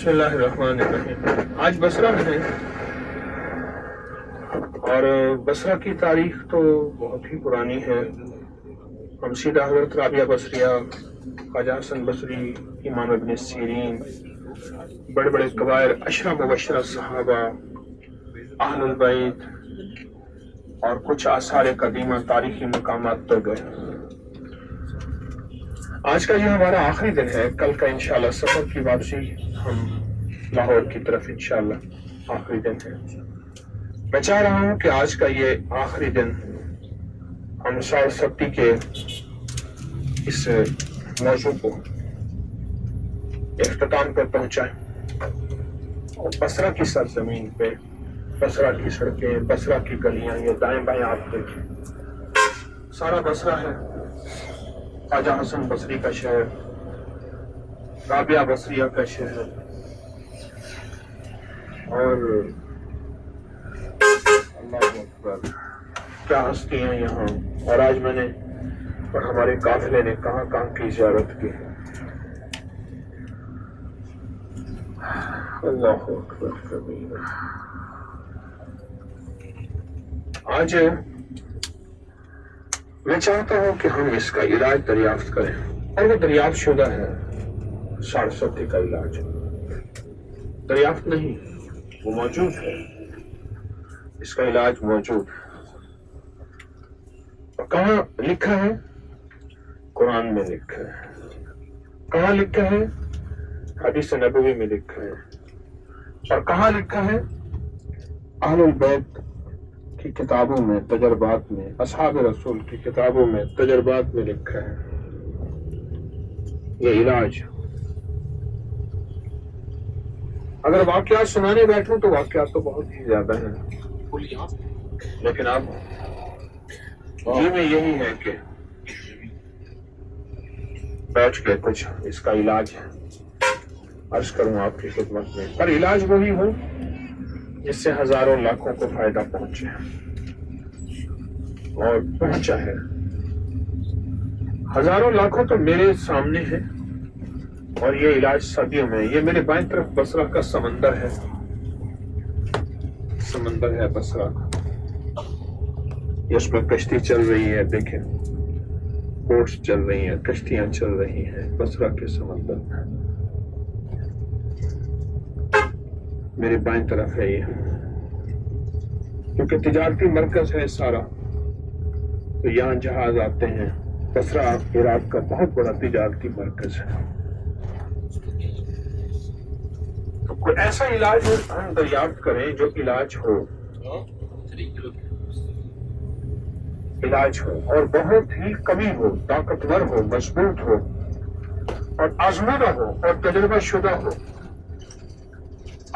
بسم اللہ الرحمن الرحیم۔ آج بصرہ میں ہے اور بصرہ کی تاریخ تو بہت ہی پرانی ہے۔ ہم سیدھا حضرت رابعہ بصریہ، خواجہ حسن بصری، امام ابن سیرین، بڑے بڑے قبائل، عشرہ مبشرہ صحابہ، اہل البیت اور کچھ آثار قدیمہ تاریخی مقامات پر گئے۔ آج کا یہ ہمارا آخری دن ہے۔ کل کا انشاءاللہ سفر کی واپسی ہم لاہور کی طرف انشاءاللہ آخری دن ہے۔ میں چاہ رہا ہوں کہ آج کا یہ آخری دن ہم سرسبتی کے اس موضوع کو اختتام پر پہنچائیں اور بصرہ کی سرزمین پہ، بصرہ کی سڑکیں، بصرہ کی گلیاں، یہ دائیں بائیں آپ دیکھیں، سارا بصرہ ہے۔ خواجہ حسن بصری کا شہر، رابعہ بصریہ کا شہر، اور اللہ اکبر کیا ہستی ہیں یہاں۔ اور آج میں نے اور ہمارے قافلے نے کہاں کہاں کی زیارت کی۔ اللہ اکبر کبیر۔ آج میں چاہتا ہوں کہ ہم اس کا علاج دریافت کریں، اور وہ دریافت شدہ ہے۔ سرسبتی کا علاج دریافت نہیں، وہ موجود ہے، اس کا علاج موجود ہے۔ اور کہاں لکھا ہے؟ قرآن میں لکھا ہے۔ کہاں لکھا ہے؟ حدیث نبوی میں لکھا ہے۔ اور کہاں لکھا ہے؟ اہل البیت کی کتابوں میں، تجربات میں، اصحاب رسول کی کتابوں میں، تجربات میں لکھا ہے یہ علاج۔ اگر واقعات سنانے بیٹھوں تو واقعات تو بہت ہی زیادہ ہیں، لیکن اب جی میں یہی ہے کہ بیٹھ کے کچھ اس کا علاج عرض کروں آپ کی خدمت میں، پر علاج وہی ہو جس سے ہزاروں لاکھوں کو فائدہ پہنچے اور پہنچا ہے۔ ہزاروں لاکھوں تو میرے سامنے ہے، اور یہ علاج صدیوں میں۔ یہ میرے بائیں طرف بصرہ کا سمندر ہے، سمندر ہے بصرہ کا، اس میں کشتی چل رہی ہے، دیکھیں بوٹس چل رہی ہیں، کشتیاں چل رہی ہیں بصرہ کے سمندر میں۔ میرے بائیں طرف ہے یہ، کیونکہ تجارتی مرکز ہے سارا، تو یہاں جہاز آتے ہیں۔ بصرہ عراق کا بہت بڑا تجارتی مرکز ہے۔ تو کوئی ایسا علاج ہم دریافت کریں جو علاج ہو، علاج ہو اور بہت ہی قوی ہو، طاقتور ہو، مضبوط ہو، اور آزمودہ ہو اور تجربہ شدہ ہو۔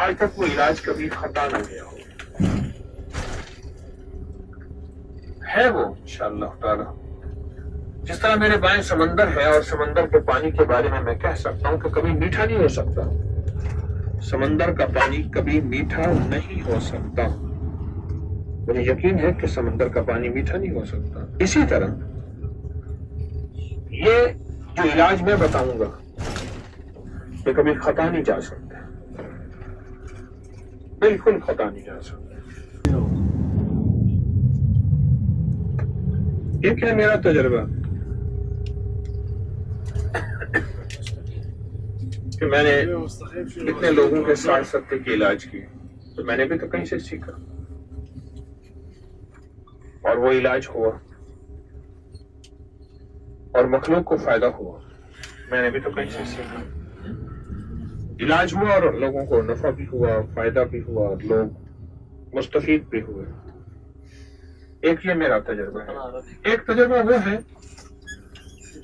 آج تک وہ علاج کبھی خطا نہ گیا ہو، ہے وہ انشاءاللہ تعالی۔ جس طرح میرے بائیں سمندر ہے، اور سمندر کے پانی کے بارے میں کہہ سکتا ہوں کہ کبھی میٹھا نہیں ہو سکتا، سمندر کا پانی کبھی میٹھا نہیں ہو سکتا۔ مجھے یقین ہے کہ سمندر کا پانی میٹھا نہیں ہو سکتا۔ اسی طرح یہ جو علاج میں بتاؤں گا یہ کبھی خطا نہیں جا سکتا، بالکل خطا نہیں جا سکتا۔ یہ کیا میرا تجربہ کہ میں نے اتنے لوگوں کے ساتھ سکتے کی علاج کی، تو میں نے بھی تو کہیں سے سیکھا، اور وہ علاج ہوا اور مخلوق کو فائدہ ہوا۔ میں نے بھی تو کہیں سے سیکھا، علاج ہوا اور لوگوں کو نفع بھی ہوا، فائدہ بھی ہوا، لوگ مستفید بھی ہوئے۔ ایک یہ میرا تجربہ ہے۔ ایک تجربہ وہ ہے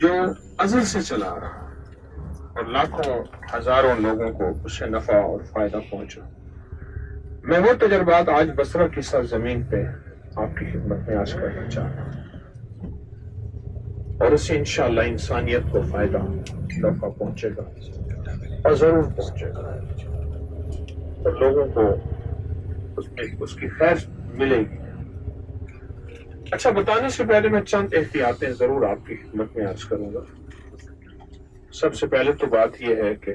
جو ازل سے چلا آ رہا اور لاکھوں ہزاروں لوگوں کو اس سے نفع اور فائدہ پہنچا۔ میں وہ تجربات آج بصرہ کی سرزمین پہ آپ کی خدمت میں عرض کرنا چاہتا ہوں، اور اس سے انشاءاللہ انسانیت کو فائدہ، نفع پہنچے گا، اور ضرور پہنچے گا، اور لوگوں کو اس کی خیر ملے گی۔ اچھا، بتانے سے پہلے میں چند احتیاطیں ضرور آپ کی خدمت میں عرض کروں گا۔ سب سے پہلے تو بات یہ ہے کہ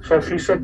100%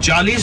40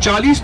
40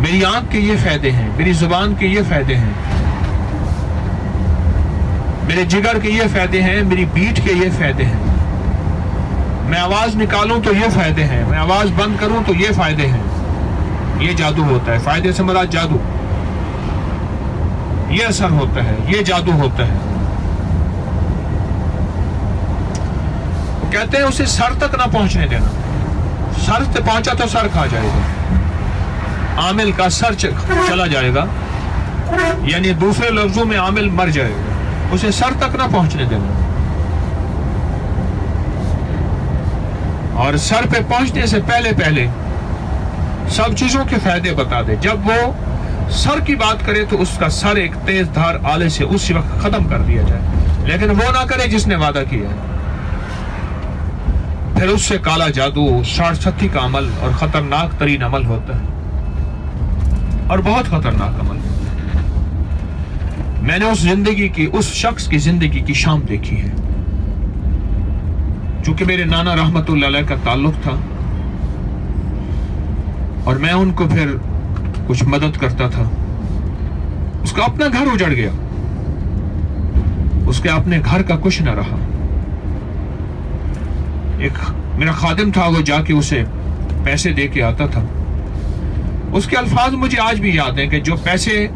میری آنکھ کے یہ فائدے ہیں، میری زبان کے یہ فائدے ہیں، میرے جگر کے یہ فائدے ہیں، میری پیٹھ کے یہ فائدے ہیں، میں آواز نکالوں تو یہ فائدے ہیں، میں آواز بند کروں تو یہ فائدے ہیں. یہ جادو ہوتا ہے. فائدے سے مراد جادو، یہ اثر ہوتا ہے، یہ جادو ہوتا ہے. وہ کہتے ہیں اسے سر تک نہ پہنچنے دینا. سر سے پہنچا تو سر کھا جائے گا، عامل کا سر چلا جائے گا، یعنی دوسرے لفظوں میں عامل مر جائے گا. اسے سر تک نہ پہنچنے دینا. اور سر پہ پہنچنے سے پہلے سب چیزوں کے فائدے بتا دے. جب وہ سر کی بات کرے تو اس کا سر ایک تیز دھار آلے سے اسی وقت ختم کر دیا جائے، لیکن وہ نہ کرے جس نے وعدہ کیا. پھر اس سے کالا جادو، 67 کا عمل اور خطرناک ترین عمل ہوتا ہے، اور بہت خطرناک عمل. میں نے اس شخص کی زندگی کی شام دیکھی ہے. چونکہ میرے نانا رحمت اللہ علیہ کا تعلق تھا اور میں ان کو پھر کچھ مدد کرتا تھا. اس کا اپنا گھر اجڑ گیا، اس کے اپنے گھر کا کچھ نہ رہا. ایک میرا خادم تھا، وہ جا کے اسے پیسے دے کے آتا تھا. اس کے الفاظ مجھے آج بھی یاد ہیں کہ جو پیسے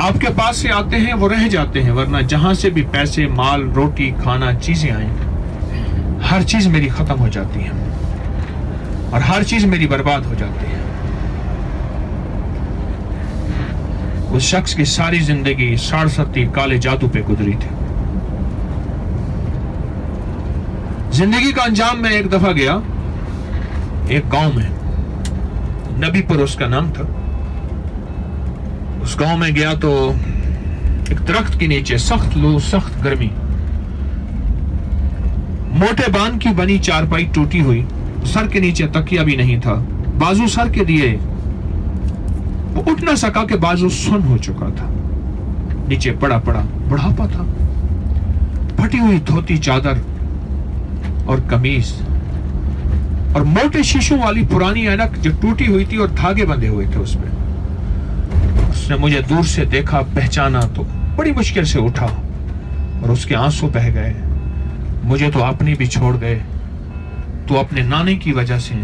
آپ کے پاس سے آتے ہیں وہ رہ جاتے ہیں، ورنہ جہاں سے بھی پیسے، مال، روٹی، کھانا، چیزیں آئیں، ہر چیز میری ختم ہو جاتی ہے اور ہر چیز میری برباد ہو جاتی ہے. اس شخص کی ساری زندگی 67 کالے جادو پہ گزری تھی. زندگی کا انجام میں ایک دفعہ گیا ایک گاؤں میں، نبی پر اس کا نام تھا. اس گاؤں میں گیا تو ایک درخت کے نیچے سخت لو، سخت گرمی، موٹے بان کی بنی چارپائی ٹوٹی ہوئی، سر کے نیچے تکیہ بھی نہیں تھا، بازو سر کے دیے وہ اٹھ نہ سکا کہ بازو سن ہو چکا تھا. نیچے پڑا بڑھاپا تھا، پھٹی ہوئی دھوتی چادر اور قمیص اور موٹے شیشوں والی پرانی اینک جو ٹوٹی ہوئی تھی اور دھاگے بندھے ہوئے تھے اس پہ. اس نے مجھے دور سے دیکھا، پہچانا تو بڑی مشکل سے اٹھا اور اس کے آنسو بہہ گئے. مجھے تو اپنی بھی چھوڑ گئے، تو اپنے نانے کی وجہ سے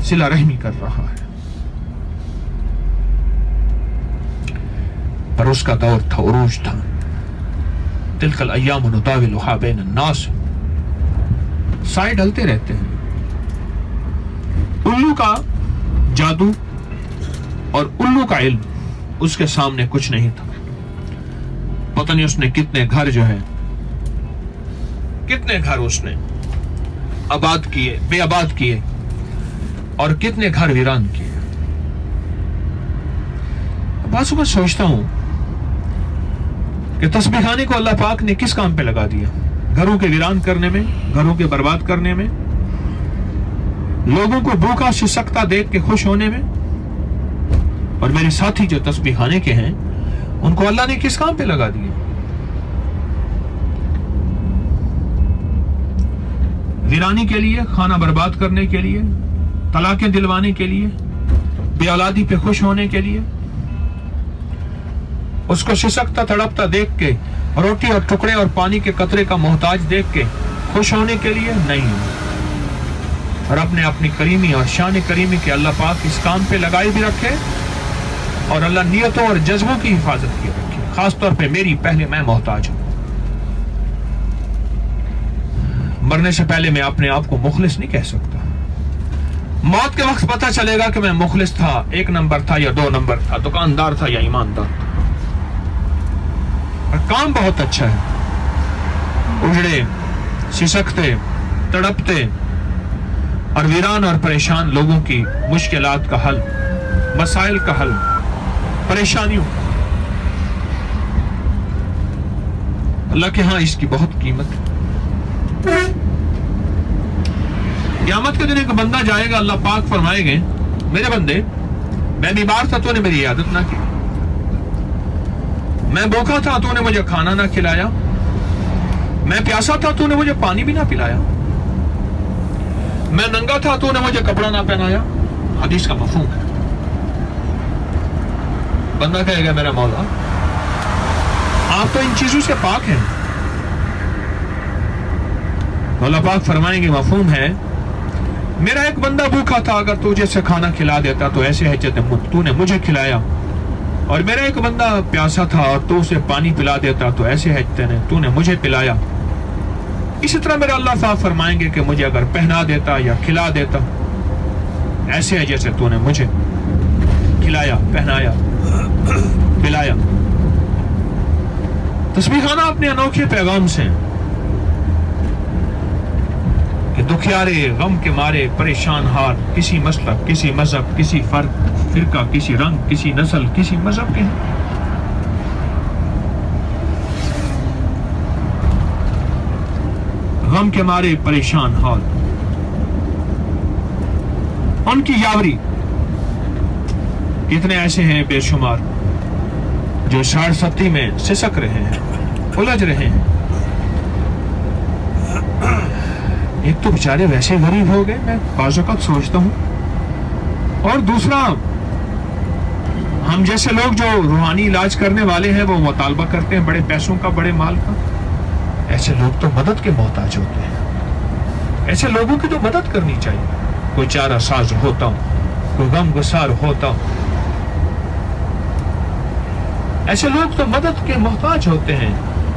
صلہ رحمی کر رہا ہے. پر اس کا دور تھا، عروج تھا. تلک الایام نداولها بین الناس. سائے ڈلتے رہتے ہیں. الو کا جادو اور الو کا علم اس کے سامنے کچھ نہیں تھا. پتہ نہیں اس نے کتنے گھر کتنے گھر اس نے آباد کیے، بے آباد کیے، اور کتنے گھر ویران کیے. بعض اوقات سوچتا ہوں کہ تسبیح خانے کو اللہ پاک نے کس کام پہ لگا دیا؟ گھروں کے ویران کرنے میں، گھروں کے برباد کرنے میں، لوگوں کو بھوکا سسکتا دیکھ کے خوش ہونے میں. اور میرے ساتھی جو تسبیح خانے کے ہیں ان کو اللہ نے کس کام پہ لگا دیا؟ ویرانی کے لیے، خانہ برباد کرنے کے لیے، طلاقیں دلوانے کے لیے، بے اولادی پہ خوش ہونے کے لیے، اس کو سسکتا تڑپتا دیکھ کے، روٹی اور ٹکڑے اور پانی کے قطرے کا محتاج دیکھ کے خوش ہونے کے لیے نہیں. اور اپنی کریمی اور شان کریمی کے اللہ پاک اس کام پہ لگائے بھی رکھے، اور اللہ نیتوں اور جذبوں کی حفاظت کی رکھے. خاص طور پہ میری، پہلے میں محتاج ہوں. مرنے سے پہلے میں اپنے آپ کو مخلص نہیں کہہ سکتا. موت کے وقت پتہ چلے گا کہ میں مخلص تھا، 1 نمبر تھا یا 2 نمبر تھا، دکاندار تھا یا ایماندار تھا. اور کام بہت اچھا ہے. اجڑے، سسکتے، تڑپتے اور ویران اور پریشان لوگوں کی مشکلات کا حل، مسائل کا حل، پریشانیوں. اللہ کے ہاں اس کی بہت قیمت ہے. قیامت کے دن ایک بندہ جائے گا، اللہ پاک فرمائے گے میرے بندے، میں بیمار تھا تو نے میری عیادت نہ کی، میں بھوکا تھا تو نے مجھے کھانا نہ کھلایا، میں پیاسا تھا تو نے مجھے پانی بھی نہ پلایا، میں ننگا تھا تو نے مجھے کپڑا نہ پہنایا. حدیث کا مفہوم ہے. بندہ کہے گا میرا مولا آپ تو ان چیزوں سے پاک ہیں. مولا پاک فرمائیں گے مفہوم ہے میرا ایک بندہ بھوکا تھا اگر تجھے سے کھانا کھلا دیتا تو ایسے ہے جیسے تو نے مجھے کھلایا, اور میرا ایک بندہ پیاسا تھا اور تو اسے پانی پلا دیتا تو ایسے ہے تو نے مجھے پلایا. اسی طرح میرا اللہ صاحب فرمائیں گے کہ مجھے اگر پہنا دیتا یا کھلا دیتا ایسے ہے جیسے تو نے مجھے کھلایا, پہنایا, پلایا. تسبیح خانہ اپنے انوکھے پیغام سے کہ دکھیارے غم کے مارے پریشان حال, کسی مسلک, کسی مذہب, کسی فرقہ, کسی رنگ, کسی نسل, کسی مذہب کے ہیں. غم کے مارے پریشان حال, ان کی یاوری. کتنے ایسے ہیں بے شمار جو 60 میں سسک رہے ہیں, الجھ رہے ہیں. ایک تو بیچارے ویسے غریب ہو گئے, میں بعض اوقات سوچتا ہوں, اور دوسرا ہم جیسے لوگ جو روحانی علاج کرنے والے ہیں وہ مطالبہ کرتے ہیں بڑے پیسوں کا, بڑے مال کا. ایسے لوگ تو مدد کے محتاج ہوتے ہیں. ایسے لوگوں کی تو مدد کرنی چاہیے. کوئی چارہ ساز ہوتا ہوں, کوئی غم گسار ہوتا ہوں. ایسے لوگ تو مدد کے محتاج ہوتے ہیں.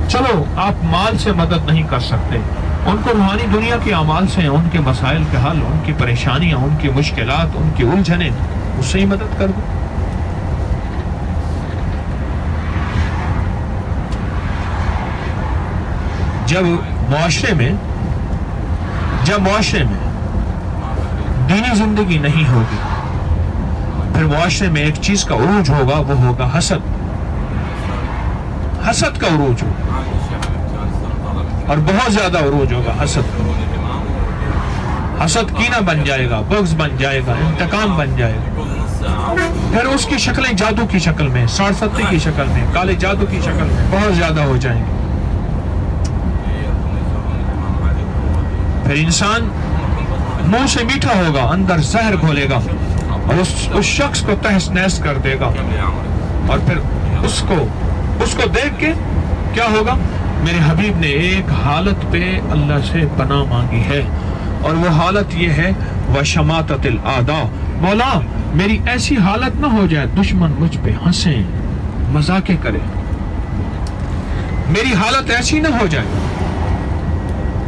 چلو آپ مال سے مدد نہیں کر سکتے, ان کو روحانی دنیا کے اعمال سے ان کے مسائل کے حل, ان کی پریشانیاں, ان کی مشکلات, ان کی الجھنیں, اس سے ہی مدد کر دو. جب معاشرے میں دینی زندگی نہیں ہوگی پھر معاشرے میں ایک چیز کا عروج ہوگا, وہ ہوگا حسد. حسد کا عروج ہوگا اور بہت زیادہ عروج ہوگا حسد کا. حسد کینہ بن جائے گا, بغض بن جائے گا, انتقام بن جائے گا. پھر اس کی شکلیں جادو کی شکل میں, 60 کی شکل میں, کالے جادو کی شکل میں بہت زیادہ ہو جائیں گے. پھر انسان منہ سے میٹھا ہوگا, اندر زہر گھولے گا اور اس شخص کو تہس نہس کر دے گا. اور پھر اس کو دیکھ کے کیا ہوگا, میرے حبیب نے ایک حالت پہ اللہ سے پناہ مانگی ہے, اور وہ حالت یہ ہے وَشَمَاتَتِ الْأَعْدَاءِ, مولا میری ایسی حالت نہ ہو جائے دشمن مجھ پہ ہنسیں, مذاقیں کریں. میری حالت ایسی نہ ہو جائے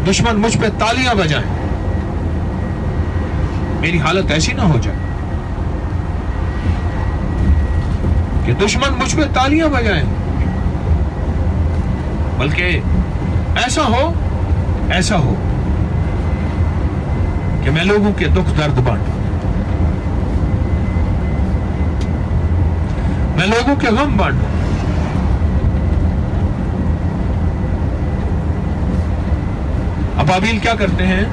دشمن مجھ پہ تالیاں بجائیں. میری حالت ایسی نہ ہو جائے کہ دشمن مجھ پہ تالیاں بجائیں, بلکہ ایسا ہو کہ میں لوگوں کے دکھ درد بانٹوں, میں لوگوں کے غم بانٹوں. ابابیل کیا کرتے ہیں,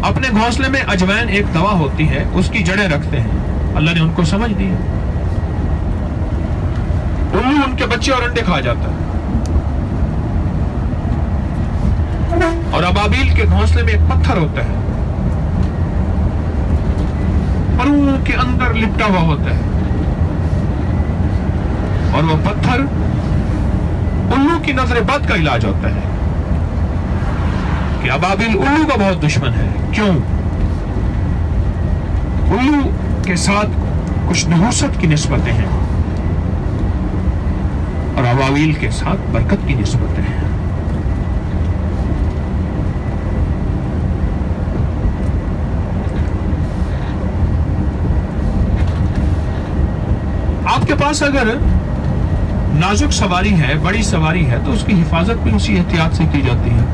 اپنے گھونسلے میں اجوائن ایک دوا ہوتی ہے, اس کی جڑیں رکھتے ہیں. اللہ نے ان کو سمجھ دی ہے. الو ان کے بچے اور انڈے کھا جاتا ہے, اور ابابیل کے گھونسلے میں ایک پتھر ہوتا ہے, پروں کے اندر لپٹا ہوا ہوتا ہے, اور وہ پتھر الو کی نظر بد کا علاج ہوتا ہے. کہ ابابیل الو کا بہت دشمن ہے. کیوں؟ الو کے ساتھ کچھ نحوست کی نسبتیں ہیں اور ابابیل کے ساتھ برکت کی نسبتیں ہیں. آپ کے پاس اگر نازک سواری ہے, بڑی سواری ہے, تو اس کی حفاظت بھی اسی احتیاط سے کی جاتی ہے.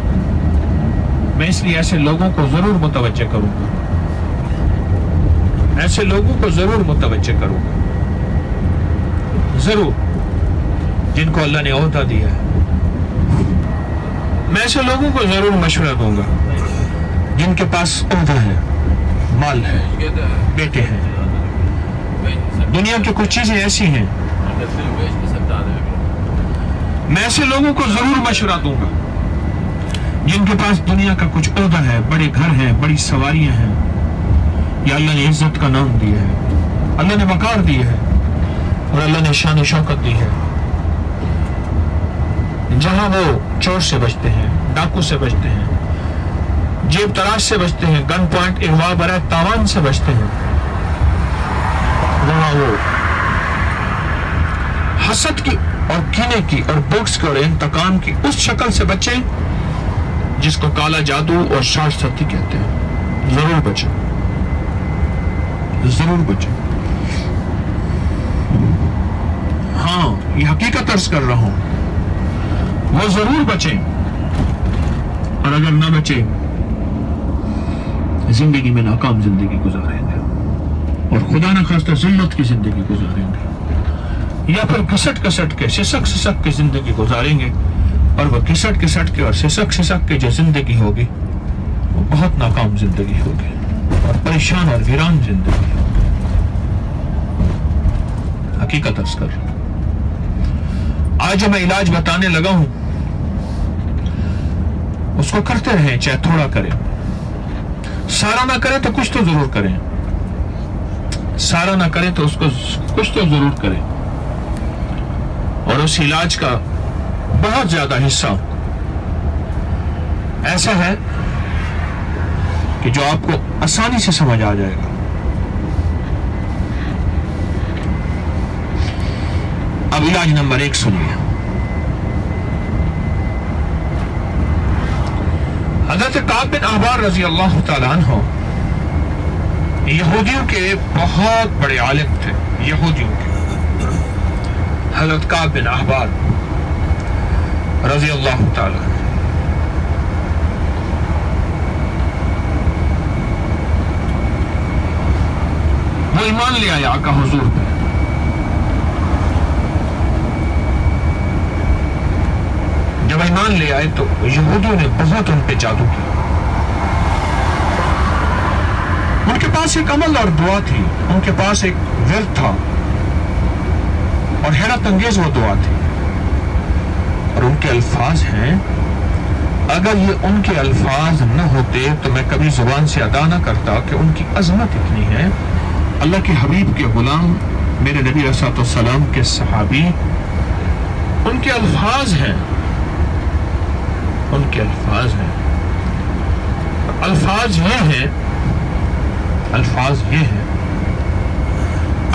میں اس لیے ایسے لوگوں کو ضرور متوجہ کروں گا, ایسے لوگوں کو ضرور متوجہ کروں گا, ضرور, جن کو اللہ نے عہدہ دیا ہے. میں ایسے لوگوں کو ضرور مشورہ دوں گا جن کے پاس عہدہ ہے, مال ہے, بیٹے ہیں. دنیا کی کچھ چیزیں ایسی ہیں, میں ایسے لوگوں کو ضرور مشورہ دوں گا. جن کے پاس دنیا کا کچھ عہدہ ہے، بڑے گھر ہیں، بڑی سواریاں ہیں، یا اللہ نے عزت کا نام دیا ہے، اللہ نے وقار دی ہے، اور اللہ نے شان و شوکت دی ہے، جہاں وہ چور سے بچتے ہیں، ڈاکو سے بچتے ہیں، جیب تراش سے بچتے ہیں، گن پوائنٹ اغوا برائے تاوان سے بچتے ہیں، وہاں وہ حسد کی اور کینے کی اور بغض کی اور انتقام کی اس شکل سے بچیں جس کو کالا جادو اور شاش ستی کہتے ہیں. ضرور بچیں، ضرور بچیں. ہاں، یہ حقیقت عرض کر رہا ہوں، وہ ضرور بچیں. اور اگر نہ بچیں زندگی میں ناکام زندگی گزاریں گے، اور خدا نہ خواستہ ذلت کی زندگی گزاریں گے، یا پھر گھسٹ گھسٹ کے سسک سسک کے زندگی گزاریں گے. اور وہ گھسٹ گھسٹ کے اور سسک سسک کے جو زندگی ہوگی وہ بہت ناکام زندگی ہوگی اور پریشان اور ویران زندگی ہوگی. حقیقت عرض کر رہا ہوں، آج جو میں علاج بتانے لگا ہوں اس کو کرتے رہیں، چاہے تھوڑا کریں. سارا نہ کریں تو کچھ تو ضرور کریں، سارا نہ کریں تو اس کو کچھ تو ضرور کریں. اور اس علاج کا بہت زیادہ حصہ ایسا ہے کہ جو آپ کو آسانی سے سمجھ آ جائے گا. اب علاج نمبر 1 سنیے. حضرت کعب بن احبار رضی اللہ تعالیٰ عنہ یہودیوں کے بہت بڑے عالم تھے. یہودیوں کے حضرت کعب بن احبار رضی اللہ تعالیٰ عنہ وہ ایمان لے آیا آقا حضور پہ. جب ایمان لے آئے تو یہودیوں نے بہت ان پہ جادو کیا. ان کے پاس ایک عمل اور دعا تھی، ان کے پاس ایک ورد تھا اور حیرت انگیز وہ دعا تھی. اور ان کے الفاظ ہیں، اگر یہ ان کے الفاظ نہ ہوتے تو میں کبھی زبان سے ادا نہ کرتا کہ ان کی عظمت اتنی ہے. اللہ کے حبیب کے غلام، میرے نبی علیہ الصلوۃ والسلام کے صحابی، ان کے الفاظ ہیں، ان کے الفاظ ہیں. الفاظ یہ ہیں، الفاظ یہ ہیں،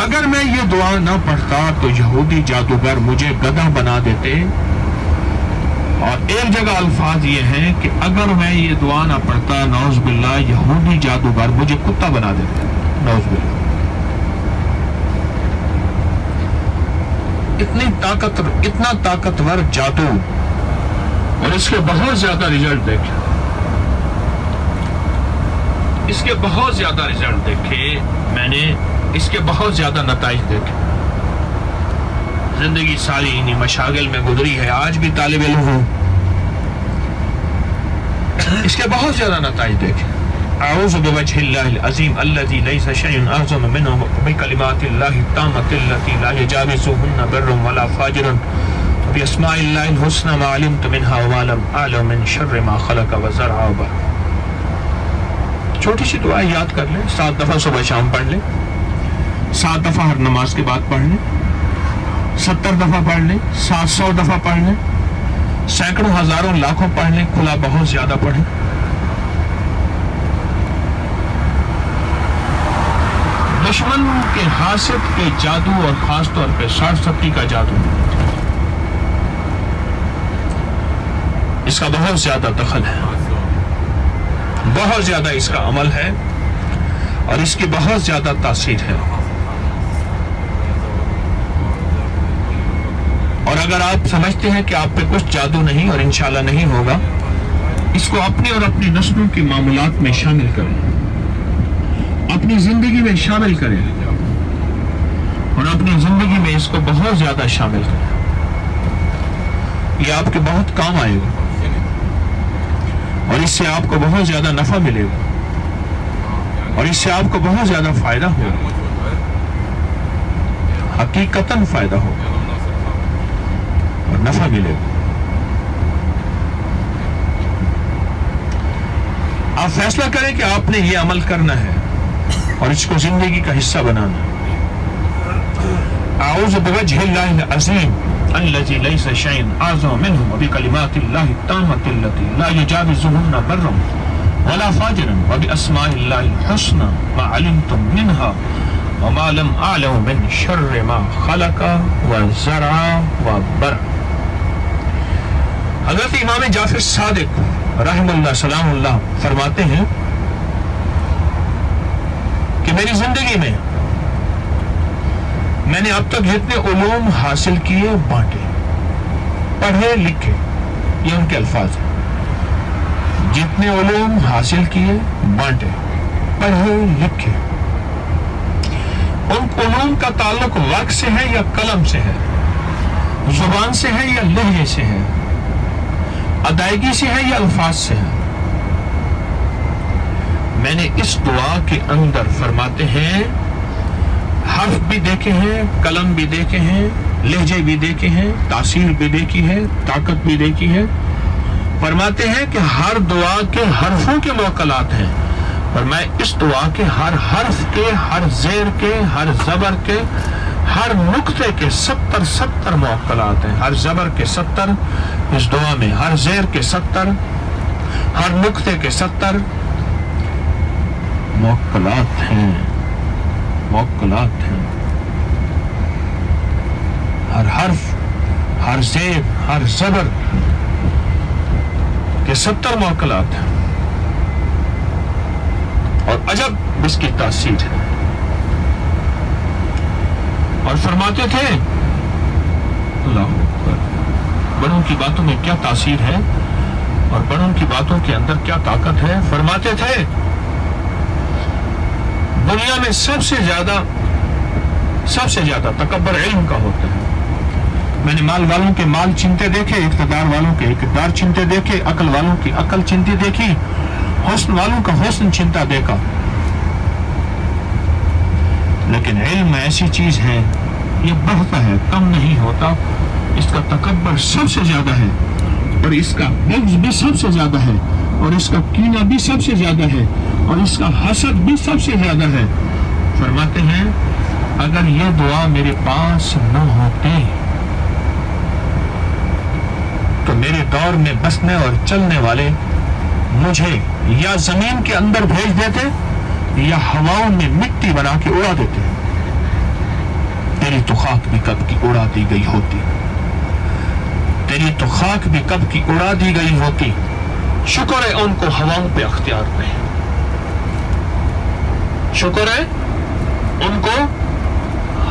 اگر میں یہ دعا نہ پڑھتا تو یہودی جادوگر مجھے گدھا بنا دیتے. اور ایک جگہ الفاظ یہ ہیں کہ اگر میں یہ دعا نہ پڑھتا نعوذ باللہ یہودی جادوگر مجھے کتا بنا دیتے. نعوذ باللہ. اتنا طاقتور جادو، اور اس کے بہت زیادہ رزلٹ دیکھے، اس کے بہت زیادہ رزلٹ دیکھے میں نے، اس کے بہت زیادہ نتائج دیکھے. زندگی ساری انہی مشاغل میں گزری ہے، آج بھی طالب علم ہوں. اس کے بہت زیادہ نتائج دیکھے. اعوذ بوجہ اللہ العظیم الذی لیس شیء اعظم منہ بکلمات اللہ التامۃ التی لا یجاوزہن بر ولا فاجر باسماء اللہ الحسنى ما علمت منها وما لم اعلم من شر ما خلق وزرع وبر. چھوٹی سی دعا یاد کر لیں، 7 دفعہ صبح شام پڑھ لیں، 7 دفعہ ہر نماز کے بعد پڑھ لیں، 70 دفعہ پڑھ لیں، 700 دفعہ پڑھ لیں، سینکڑوں ہزاروں لاکھوں پڑھ لیں، کھلا بہت زیادہ پڑھیں. دشمن کے حاسد کے جادو اور خاص طور پہ شاش ستی کا جادو، اس کا بہت زیادہ دخل ہے، بہت زیادہ اس کا عمل ہے، اور اس کی بہت زیادہ تاثیر ہے. اور اگر آپ سمجھتے ہیں کہ آپ پہ کچھ جادو نہیں اور انشاءاللہ نہیں ہوگا، اس کو اپنے اور اپنی نسلوں کے معاملات میں شامل کریں، اپنی زندگی میں شامل کریں، اور اپنی زندگی میں اس کو بہت زیادہ شامل کریں. یہ آپ کے بہت کام آئے گا، اور اس سے آپ کو بہت زیادہ نفع ملے گا، اور اس سے آپ کو بہت زیادہ فائدہ ہوگا، حقیقتاً فائدہ ہوگا اور نفع ملے گا. آپ فیصلہ کریں کہ آپ نے یہ عمل کرنا ہے اور اس کو زندگی کا حصہ بنانا ہے. اعوذ بوجہ اللہ العظیم الذی لیس شیء اعظم منہ وبکلمات اللہ التامۃ التی لا یجاوزہن بر ولا فاجر وباسماء اللہ الحسنى ما علمتم منها وما لم اعلم من شر ما خلق وزرع وبرع. حضرت امام جعفر صادق رحم اللہ سلام اللہ فرماتے ہیں کہ میری زندگی میں نے اب تک جتنے علوم حاصل کیے بانٹے, پڑھے لکھے, یہ ان کے الفاظ ہیں. جتنے علوم حاصل کیے بانٹے, پڑھے لکھے. ان علوم کا تعلق ورق سے ہے یا قلم سے ہے, زبان سے ہے یا لہجے سے ہے, ادائیگی سے ہے یا الفاظ سے ہے. میں نے اس دعا کے اندر فرماتے ہیں حرف بھی دیکھے ہیں, قلم بھی دیکھے ہیں, لہجے بھی دیکھے ہیں, تاثیر بھی دیکھی ہے, طاقت بھی دیکھی ہے. فرماتے ہیں کہ ہر دعا کے حرفوں کے موکلات ہیں, اور میں اس دعا کے ہر حرف کے, ہر زیر کے, ہر زبر کے, ہر نقطے کے 70 موکلات ہیں. ہر زبر کے 70 اس دعا میں, ہر زیر کے 70, ہر نقطے کے 70 موکلات ہیں. موکلات ہیں. ہر حرف, ہر زیر, ہر زبر کے 70 موکلات ہیں. اور عجب اس کی تاثیر ہے. اور فرماتے تھے اللہ اکبر, بڑوں کی باتوں میں کیا تاثیر ہے اور بڑوں کی باتوں کے اندر کیا طاقت ہے. فرماتے تھے دنیا میں سب سے زیادہ تکبر علم کا ہوتا ہے. میں نے مال والوں کے مال چنتے دیکھے, اقتدار والوں کے اقتدار چنتے دیکھے, عقل والوں کی عقل چنتی دیکھی, حسن والوں کا حسن چنتا دیکھا. لیکن علم ایسی چیز ہے, یہ بڑھتا ہے, کم نہیں ہوتا. اس کا تکبر سب سے زیادہ ہے, اور اس کا بغض بھی سب سے زیادہ ہے, اور اس کا کینہ بھی سب سے زیادہ ہے, اور اس کا حسد بھی سب سے زیادہ ہے. فرماتے ہیں اگر یہ دعا میرے پاس نہ ہوتی تو میرے دور میں بسنے اور چلنے والے مجھے یا زمین کے اندر بھیج دیتے یا ہواؤں میں مٹی بنا کے اڑا دیتے. تیری تو خاک بھی کب کی اڑا دی گئی ہوتی, تیری تو خاک بھی کب کی اڑا دی گئی ہوتی. شکر ہے ان کو ہواؤں پہ اختیار نہیں, شکر ہے ان کو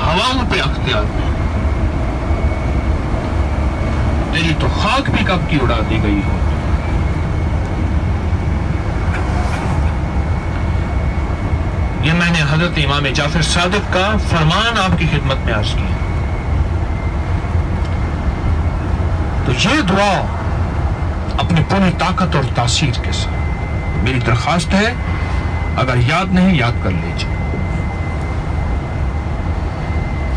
ہواؤں پہ اختیار نہیں. تیری تو خاک بھی کب کی اڑا دی گئی ہوتی. یہ میں نے حضرت امام جعفر صادق کا فرمان آپ کی خدمت میں عرض کیا. تو یہ دعا اپنی پوری طاقت اور تاثیر کے ساتھ, میری درخواست ہے اگر یاد نہیں یاد کر لیجیے,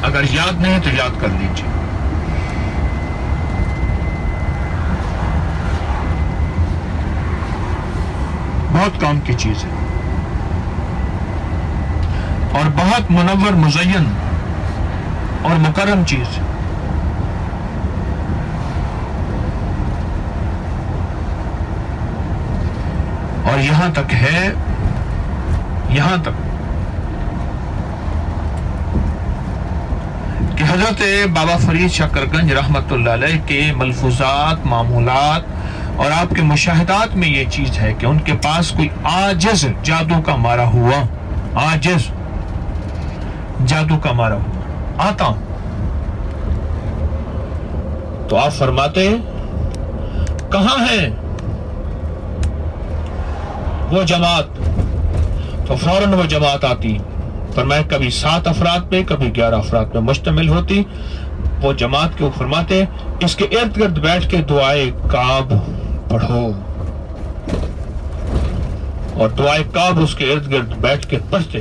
اگر یاد نہیں تو یاد کر لیجیے. بہت کام کی چیز ہے اور بہت منور مزین اور مکرم چیز ہے. اور یہاں تک ہے, یہاں تک کہ حضرت بابا فرید شکر گنج رحمت اللہ علیہ کے ملفوظات, معمولات اور آپ کے مشاہدات میں یہ چیز ہے کہ ان کے پاس کوئی عاجز جادو کا مارا ہوا, عاجز جادو کا مارا ہوا آتا تو آپ فرماتے کہاں ہیں وہ جماعت, تو فوراً وہ جماعت آتی. فرمایا کبھی 7 افراد پہ, کبھی 11 افراد پہ مشتمل ہوتی. وہ جماعت کے فرماتے اس کے ارد گرد بیٹھ کے دعائے کعب پڑھو, اور دعائے کعب اس کے ارد گرد بیٹھ کے پڑھتے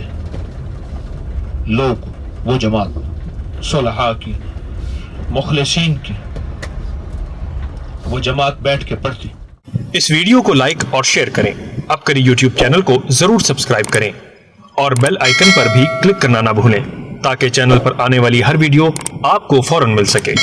لوگ. وہ جماعت صلحاء کی, مخلصین کی, وہ جماعت بیٹھ کے پڑھتی. اس ویڈیو کو لائک اور شیئر کریں اب کری YouTube چینل کو ضرور سبسکرائب کریں اور بیل آئیکن پر بھی کلک کرنا نہ بھولیں تاکہ چینل پر آنے والی ہر ویڈیو آپ کو فوراً مل سکے.